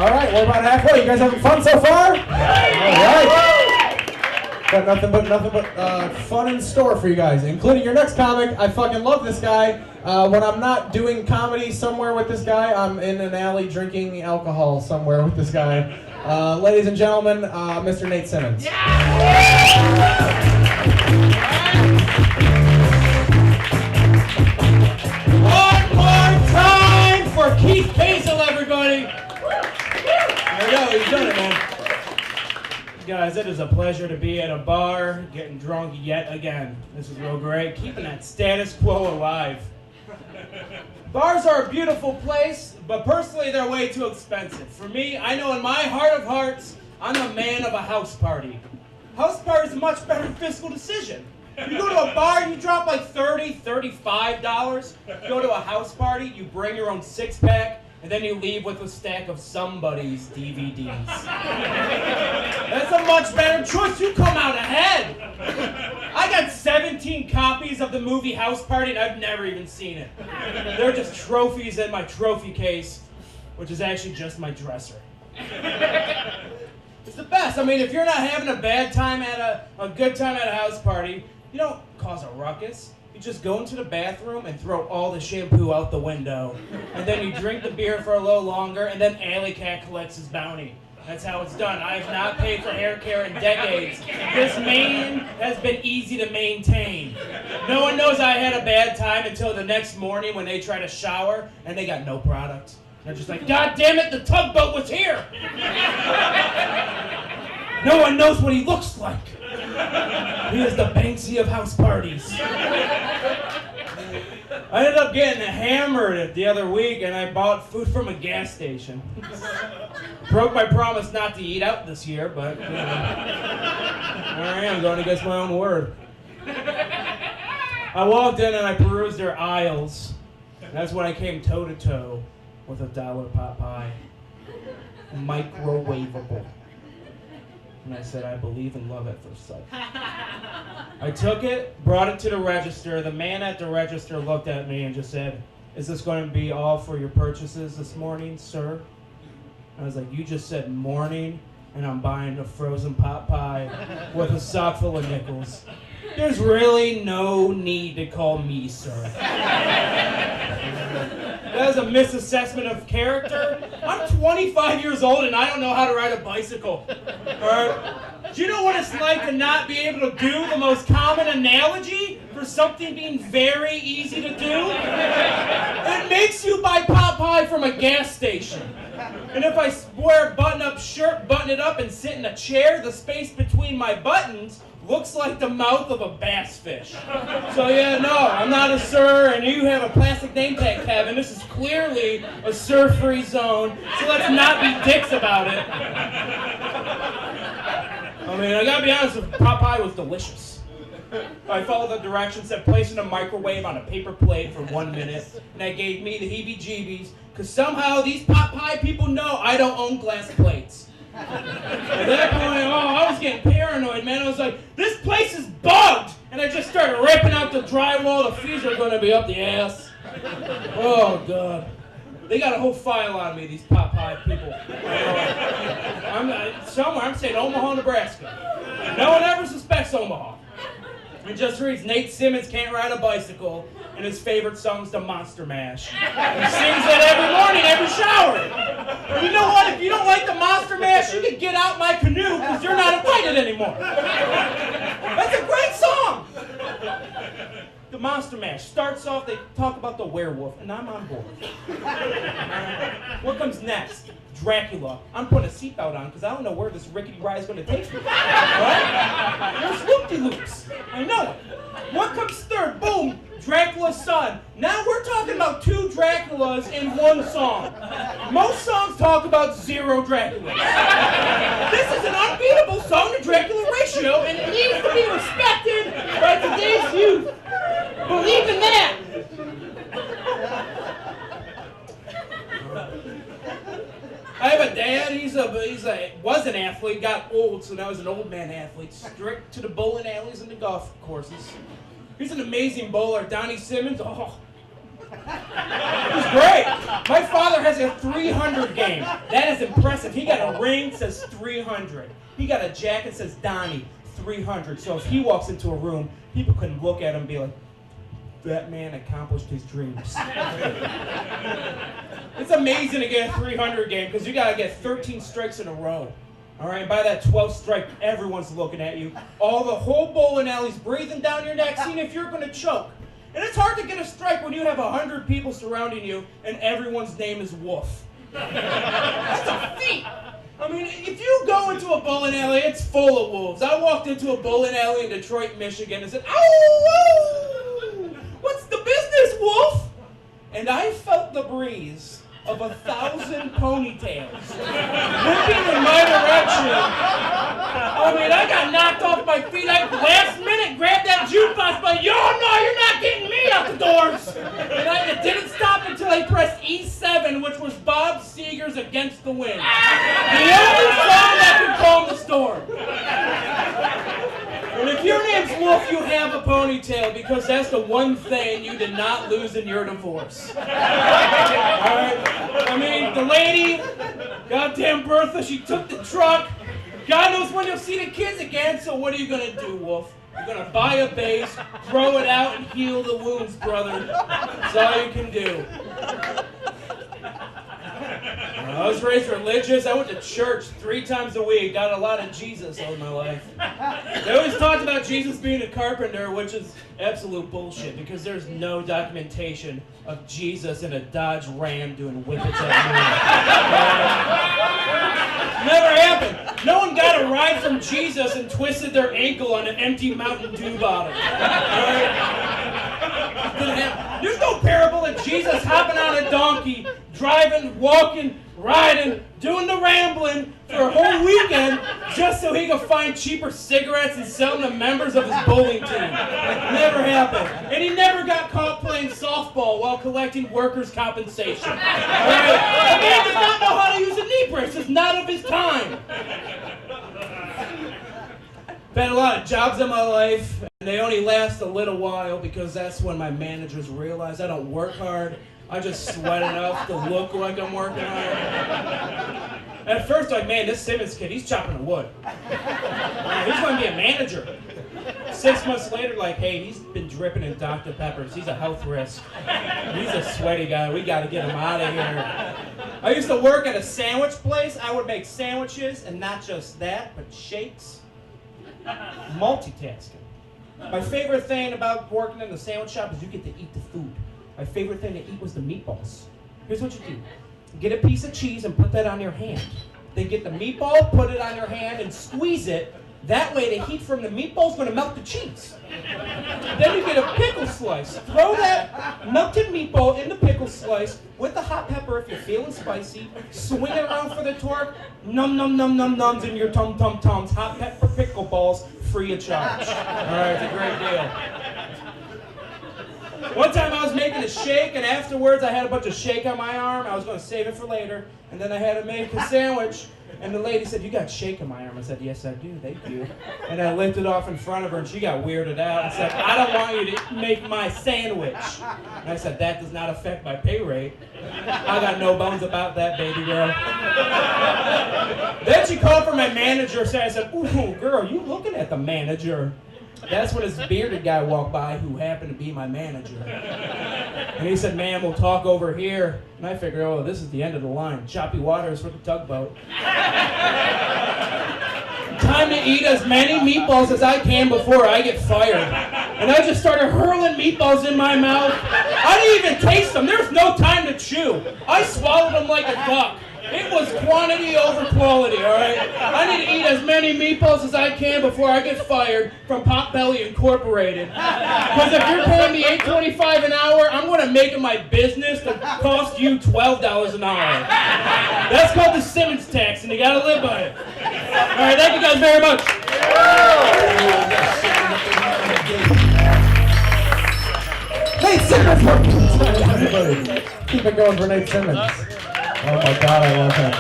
All right, we're about halfway. You guys having fun so far? All right. Got nothing but fun in store for you guys, including your next comic. I fucking love this guy. When I'm not doing comedy somewhere with this guy, I'm in an alley drinking alcohol somewhere with this guy. Ladies and gentlemen, Mr. Nate Simmons. One more time for Keith Pazel, everybody. There we go, he's done it, man. Guys, it is a pleasure to be at a bar, getting drunk yet again. This is real great, keeping that status quo alive. Bars are a beautiful place, but personally they're way too expensive. For me, I know in my heart of hearts, I'm the man of a house party. House party is a much better fiscal decision. You go to a bar, you drop like $30, $35. You go to a house party, you bring your own six-pack, and then you leave with a stack of somebody's DVDs. That's a much better choice. You come out ahead. I got 17 copies of the movie House Party, and I've never even seen it. They're just trophies in my trophy case, which is actually just my dresser. It's the best. I mean, if you're not having a bad time at a good time at a house party, you don't cause a ruckus. You just go into the bathroom and throw all the shampoo out the window. And then you drink the beer for a little longer, and then Alley Cat collects his bounty. That's how it's done. I have not paid for hair care in decades. This mane has been easy to maintain. No one knows I had a bad time until the next morning when they try to shower, and they got no product. They're just like, God damn it, the tugboat was here! No one knows what he looks like. He is the Banksy of house parties. I ended up getting hammered the other week, and I bought food from a gas station. Broke my promise not to eat out this year, but you know, here I am going against my own word. I walked in and I perused their aisles. And that's when I came toe-to-toe with a $1 pot pie. Microwavable. And I said, I believe in love at first sight. I took it, brought it to the register. The man at the register looked at me and just said, is this going to be all for your purchases this morning, sir? I was like, you just said morning, and I'm buying a frozen pot pie with a sock full of nickels. There's really no need to call me sir. That was a misassessment of character. I'm 25 years old and I don't know how to ride a bicycle. Do you know what it's like to not be able to do the most common analogy for something being very easy to do? It makes you buy pot pie from a gas station. And if I wear a button-up shirt, button it up, and sit in a chair, the space between my buttons looks like the mouth of a bass fish. So yeah, no, I'm not a sir, and you have a plastic name tag, Kevin. This is clearly a sir-free zone, so let's not be dicks about it. I mean, I gotta be honest, the pot pie was delicious. I followed the directions, said place in a microwave on a paper plate for 1 minute, and that gave me the heebie-jeebies, because somehow these pot pie people know I don't own glass plates. At that point, I was getting paranoid, man. I was like, this place is bugged! And I just started ripping out the drywall. The fees are going to be up the ass. Oh, God. They got a whole file on me, these pot pie people. I'm saying Omaha, Nebraska. No one ever suspects Omaha. It just reads, Nate Simmons can't ride a bicycle, and his favorite song's the Monster Mash. He sings that every morning, every shower. And you know what? If you don't like the Monster Mash, you can get out my canoe, because you're not invited anymore. That's a great song! The Monster Mash starts off, they talk about the werewolf, and I'm on board. What comes next? Dracula. I'm putting a seatbelt on because I don't know where this rickety ride is going to take me. Right? There's loop-de-loops. I know it. What comes third? Boom. Dracula's son. Now we're talking about 2 Draculas in one song. Most songs talk about 0 Draculas. This is an unbeatable song-to-Dracula ratio, and it needs to be respected by today's youth. Believe in that. I have a dad, was an athlete, got old, so now he's an old man athlete, strict to the bowling alleys and the golf courses. He's an amazing bowler. Donnie Simmons, It was great. My father has a 300 game. That is impressive. He got a ring that says 300. He got a jacket that says Donnie 300. So if he walks into a room, people couldn't look at him and be like, that man accomplished his dreams. It's amazing to get a 300 game because you got to get 13 strikes in a row. All right, by that 12th strike, everyone's looking at you. The whole bowling alley's breathing down your neck, seeing if you're going to choke. And it's hard to get a strike when you have 100 people surrounding you and everyone's name is Wolf. That's a feat. I mean, if you go into a bowling alley, it's full of wolves. I walked into a bowling alley in Detroit, Michigan and said, "Ow, what's the business, Wolf?" And I felt the breeze of 1,000 ponytails whipping in my direction. I mean, I got knocked off my feet. I last minute grabbed that jukebox, but yo, no, you're not getting me out the doors. And it didn't stop until I pressed E7, which was Bob Seger's Against the Wind. The only song that could calm the storm. And if your name's Wolf, you have a ponytail because that's the one thing you did not lose in your divorce. Alright? I mean, the lady, goddamn Bertha, she took the truck. God knows when you'll see the kids again, so what are you going to do, Wolf? You're going to buy a base, throw it out, and heal the wounds, brother. That's all you can do. I was raised religious. I went to church 3 times a week. Got a lot of Jesus all my life. They always talked about Jesus being a carpenter, which is absolute bullshit because there's no documentation of Jesus in a Dodge Ram doing whippets at noon. Never happened. No one got a ride from Jesus and twisted their ankle on an empty Mountain Dew bottle. There's no parable of Jesus hopping on a donkey, driving, walking, riding, doing the rambling for a whole weekend just so he could find cheaper cigarettes and sell them to members of his bowling team. Never happened. And he never got caught playing softball while collecting workers' compensation. All right? The man did not know how to use a knee brace. It's not of his time. I've had a lot of jobs in my life, and they only last a little while because that's when my managers realize I don't work hard. I just sweat enough to look like I'm working hard. At first, like, man, this Simmons kid, he's chopping the wood. He's going to be a manager. 6 months later, like, hey, he's been dripping in Dr. Peppers. He's a health risk. He's a sweaty guy. We got to get him out of here. I used to work at a sandwich place. I would make sandwiches, and not just that, but shakes. Multitasking. My favorite thing about working in the sandwich shop is you get to eat the food. My favorite thing to eat was the meatballs. Here's what you do. Get a piece of cheese and put that on your hand. Then get the meatball, put it on your hand, and squeeze it. That way the heat from the meatball is going to melt the cheese. Then you get a pickle slice. Throw that melted meatball in the pickle slice with the hot pepper if you're feeling spicy. Swing it around for the torque. Num num num num nums in your tum tum tums. Hot pepper pickle balls free of charge. All right, it's a great deal. One time I was making a shake, and afterwards I had a bunch of shake on my arm. I was going to save it for later, and then I had to make a sandwich. And the lady said, "You got shake on my arm." I said, "Yes, I do. Thank you." And I lifted it off in front of her, and she got weirded out and said, "I don't want you to make my sandwich." And I said, "That does not affect my pay rate. I got no bones about that, baby girl." Then she called for my manager, so I said, "Ooh, girl, you looking at the manager." That's when this bearded guy walked by who happened to be my manager. And he said, "Ma'am, we'll talk over here." And I figured, oh, this is the end of the line. Choppy waters for the tugboat. Time to eat as many meatballs as I can before I get fired. And I just started hurling meatballs in my mouth. I didn't even taste them. There's no time to chew. I swallowed them like a duck. It was quantity over quality, all right? I need to eat as many meatballs as I can before I get fired from Potbelly Incorporated. Because if you're paying me $8.25 an hour, I'm going to make it my business to cost you $12 an hour. That's called the Simmons tax, and you got to live by it. All right, thank you guys very much. Nate Simmons! Keep it going for Nate Simmons. Oh my God, I love him.